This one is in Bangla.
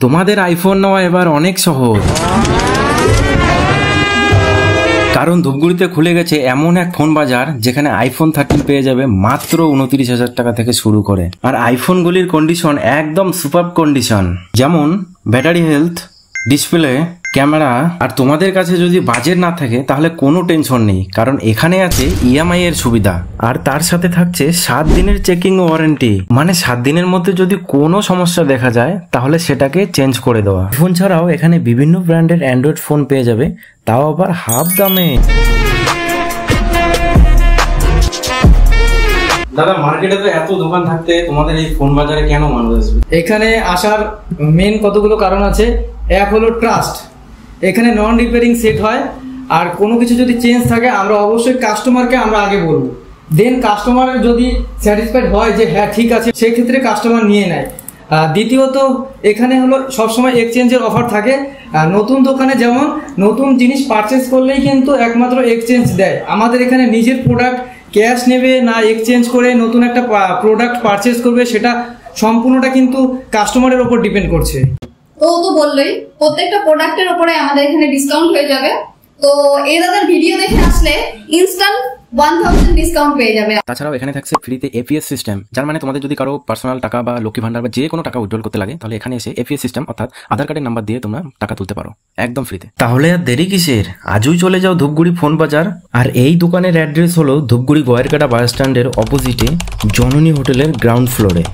তোমাদের আইফোন নেওয়া এবার অনেক সহজ, কারণ ধূপগুড়িতে খুলে গেছে এমন এক ফোন বাজার যেখানে আইফোন 13 পেয়ে যাবে মাত্র 29,000 টাকা থেকে শুরু করে। আর আইফোনগুলির কন্ডিশন একদম সুপার কন্ডিশন, যেমন ব্যাটারি হেলথ, ডিসপ্লে, ক্যামেরা। আর তোমাদের কাছে যদি বাজেট না থাকে তাহলে কোনো টেনশন নেই, কারণ এখানে আছে ইএমআই এর সুবিধা। আর তার সাথে থাকছে 7 দিনের চেকিং ওয়ারেন্টি, মানে 7 দিনের মধ্যে যদি কোনো সমস্যা দেখা যায় তাহলে সেটাকে চেঞ্জ করে দেওয়া। ফোন ছাড়াও এখানে বিভিন্ন ব্র্যান্ডের অ্যান্ড্রয়েড ফোন পেয়ে যাবে, তাও আবার হাফ দামে। দাদা, মার্কেটে তো এত দোকান থাকতে তোমাদের এই ফোন বাজারে কেন মানুষ আসবে? এখানে আসার মেন কতগুলো কারণ আছে। এক হলো ট্রাস্ট, এখানে নন রিপেয়ারিং সেট হয়, আর কোনো কিছু যদি চেঞ্জ থাকে আমরা অবশ্যই কাস্টমারকে আমরা আগে বলবো, দেন কাস্টমার যদি স্যাটিসফাইড হয় যে হ্যাঁ ঠিক আছে, সেক্ষেত্রে কাস্টমার নিয়ে নেয়। দ্বিতীয়ত এখানে হলো সবসময় এক্সচেঞ্জের অফার থাকে। নতুন দোকানে যেমন নতুন জিনিস পারচেস করলেই কিন্তু একমাত্র এক্সচেঞ্জ দেয়, আমাদের এখানে নিজের প্রোডাক্ট ক্যাশ নেবে না এক্সচেঞ্জ করে নতুন একটা প্রোডাক্ট পারচেস করবে, সেটা সম্পূর্ণটা কিন্তু কাস্টমারের উপর ডিপেন্ড করছে। তো বললোই প্রত্যেকটা প্রোডাক্টের উপরে আমাদের এখানে ডিসকাউন্ট হয়ে যাবে। তো এই দাদার ভিডিও দেখে আসলে ইনস্ট্যান্ট 1000 ডিসকাউন্ট পেয়ে যাবে। তাছাড়াও এখানে থাকছে ফ্রিতে এপিএস সিস্টেম, যার মানে তোমাদের যদি কারো পার্সোনাল টাকা বা লক্ষ্মী ভান্ডার বা যে কোনো টাকা উইথড্রল করতে লাগে তাহলে এখানে এসে এপিএস সিস্টেম অর্থাৎ আধার কার্ডের নাম্বার দিয়ে তোমরা টাকা তুলতে পারো একদম ফ্রিতে। তাহলে আর দেরি কিসের, আজই চলে যাও ধূপগুড়ি ফোন বাজার। আর এই দোকানের অ্যাড্রেস হলো ধূপগুড়ি গয়েরকাটা বাস স্ট্যান্ডের অপোজিটে জননী হোটেলের গ্রাউন্ড ফ্লোরে।